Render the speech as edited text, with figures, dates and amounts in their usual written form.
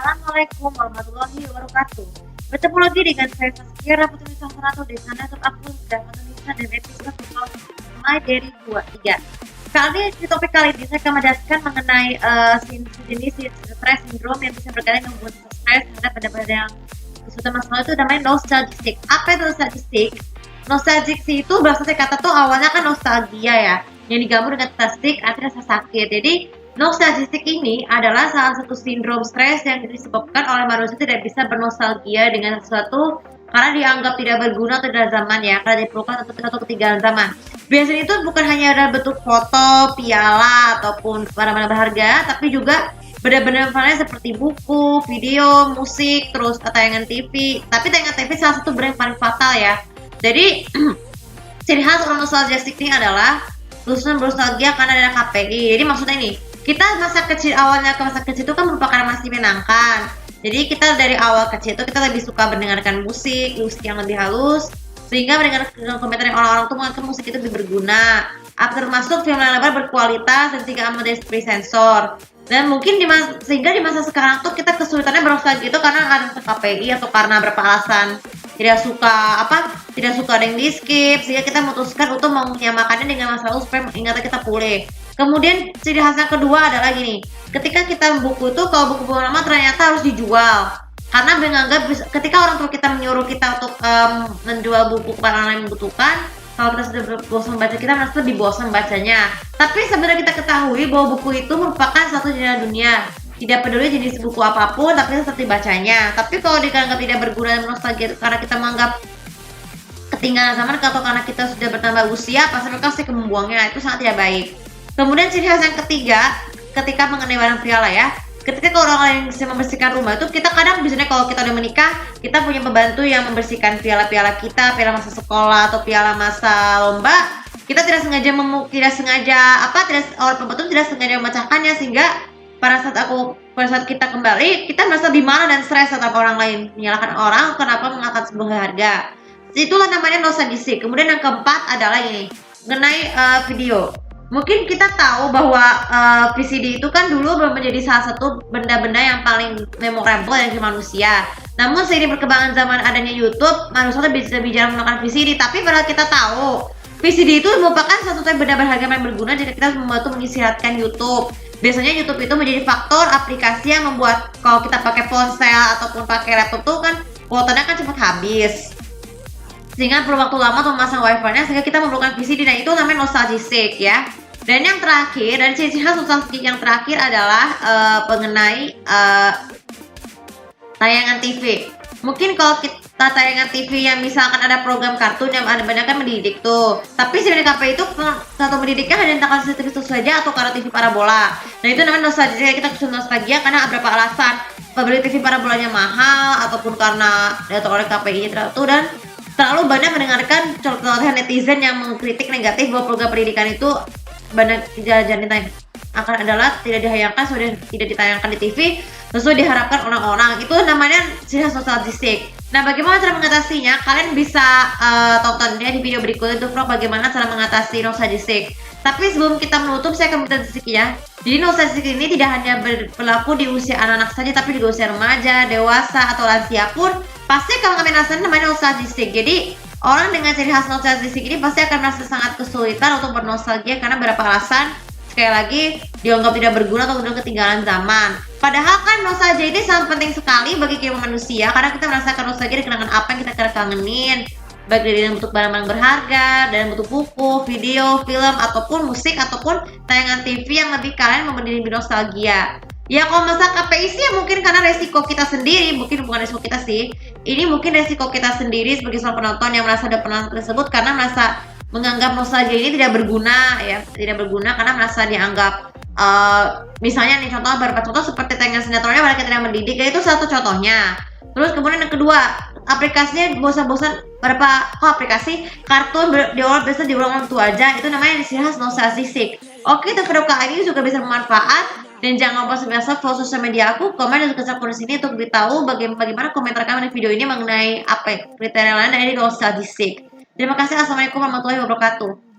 Assalamualaikum warahmatullahi wabarakatuh. Bertemu lagi dengan saya Saskia Putri Sangkarato di sana untuk akun Drama Indonesia dan episode Mai dari 23. Di topik kali ini saya akan menjelaskan mengenai jenis stress syndrome yang bisa berkaitan dengan membuat stres terhadap benda-benda yang suatu masalah itu namanya nostalgic. Apa itu nostalgic? Nostalgic itu berasal dari kata tuh awalnya kan nostalgia ya, yang digabung dengan plastik artinya rasa sakit. Jadi nostalgic ini adalah salah satu sindrom stres yang disebabkan oleh manusia tidak bisa bernostalgia dengan sesuatu karena dianggap tidak berguna atau tidak zaman ya, karena diperlukan atau ketinggalan zaman. Biasanya itu bukan hanya dalam bentuk foto, piala, ataupun barang-barang berharga, tapi juga benda-benda lainnya seperti buku, video, musik, terus tayangan TV. Tapi tayangan TV salah satu brand paling fatal ya. Jadi ciri khas orang nostalgic ini adalah lulusan bernostalgia karena ada KPI. Jadi maksudnya ini, kita masa kecil awalnya ke masa kecil itu kan merupakan masih menyenangkan. Jadi kita dari awal kecil itu kita lebih suka mendengarkan musik yang lebih halus, sehingga mendengar komentar orang-orang tuh menganggap musik itu lebih berguna. Termasuk film yang lebar berkualitas dan tidak amat dari sensor. Dan mungkin sehingga di masa sekarang tuh kita kesulitannya bernostalgia itu karena ada KPI atau karena berapa alasan tidak suka ada yang di skip, sehingga kita memutuskan untuk menyamakannya dengan masa lalu supaya ingatan kita pulih. Kemudian ciri khas yang kedua adalah gini, ketika kita buku itu kalau buku lama ternyata harus dijual karena menganggap ketika orang tua kita menyuruh kita untuk menjual buku kepada orang yang membutuhkan, kalau kita sudah bosan baca kita merasa lebih bosan bacanya. Tapi sebenarnya kita ketahui bahwa buku itu merupakan satu jendela dunia. Tidak peduli jenis buku apapun, tapi tetap dibacanya. Tapi kalau dianggap tidak berguna dan nostalgia karena kita menganggap ketinggalan zaman atau karena kita sudah bertambah usia, pasti mereka pasti membuangnya. Itu sangat tidak baik. Kemudian ciri khas yang ketiga, ketika mengenai barang piala ya. Ketika orang lain bisa membersihkan rumah itu, kita kadang biasanya kalau kita udah menikah, kita punya pembantu yang membersihkan piala-piala kita, piala masa sekolah atau piala masa lomba. Kita orang pembantu tidak sengaja memecahkannya, sehingga pada saat kita kembali, kita merasa dimana dan stres terhadap orang lain, menyalahkan orang kenapa mengangkat sebuah harga. Itulah namanya nostalgic. Kemudian yang keempat adalah ini, mengenai video. Mungkin kita tahu bahwa VCD itu kan dulu menjadi salah satu benda-benda yang paling memorable dari manusia. Namun seiring perkembangan zaman adanya YouTube, manusia lebih jarang menggunakan VCD. Tapi padahal kita tahu VCD itu merupakan satu benda berharga yang berguna jika kita membantu mengistirahatkan YouTube. Biasanya YouTube itu menjadi faktor aplikasi yang membuat kalau kita pakai ponsel ataupun pakai laptop tuh kan kuotanya kan cepat habis, sehingga perlu waktu lama untuk memasang wifi-nya, sehingga kita memerlukan VCD. Dan itu namanya nostalgic ya. Dan yang terakhir, dan ciri khas nostalgic yang terakhir adalah mengenai tayangan TV. Mungkin kalau kita tayangan TV yang misalkan ada program kartun yang ada banyak kan mendidik tuh, tapi sebenarnya KPI itu satu mendidiknya hanya tentang TV itu saja atau karena TV parabola. Nah itu namanya nostalgia. Kita nostalgia karena beberapa alasan, pembeli TV parabolanya mahal, ataupun karena diatur oleh KPI tertentu, dan terlalu banyak mendengarkan contohan netizen yang mengkritik negatif bahwa program pendidikan itu banyak akan adalah tidak ditayangkan di TV sesuai diharapkan orang-orang. Itu namanya ciri khas nostalgic. Nah, bagaimana cara mengatasinya? Kalian bisa tonton ya di video berikutnya untuk vlog bagaimana cara mengatasi nostalgic. Tapi sebelum kita menutup, saya akan menjelaskan ya. Jadi nostalgic ini tidak hanya berlaku di usia anak-anak saja, tapi di usia remaja, dewasa, atau lansia pun pasti akan ngerasain namanya nostalgic. Jadi orang dengan ciri khas nostalgic ini pasti akan merasa sangat kesulitan untuk bernostalgia karena beberapa alasan. Sekali lagi, dianggap tidak berguna atau sudah ketinggalan zaman. Padahal kan nostalgia ini sangat penting sekali bagi kehidupan manusia, karena kita merasakan nostalgia dari kenangan apa yang kita kangenin, baik dari dalam bentuk barang-barang berharga, dalam bentuk buku, video, film, ataupun musik, ataupun tayangan TV yang lebih kalian memberi nostalgia. Ya kalau masalah KPI sih ya mungkin karena resiko kita sendiri, mungkin bukan resiko kita sih. Ini mungkin resiko kita sendiri sebagai seorang penonton yang merasa ada penonton tersebut karena merasa menganggap nostalgia ini tidak berguna ya, tidak berguna karena merasa dianggap misalnya nih beberapa contoh seperti tayangan sinetronnya mereka tidak mendidik, ya itu satu contohnya. Terus kemudian yang kedua, aplikasinya bosan-bosan aplikasi kartun diulang itu aja, itu namanya ciri khas nostalgic. Oke, untuk video kali ini juga bisa bermanfaat. Dan jangan lupa biasa follow sosial media aku, komen dan subscribe di sini untuk beritahu bagaimana komentar kalian di video ini mengenai apa kriteria lain dari nostalgic. Terima kasih. Assalamualaikum warahmatullahi wabarakatuh.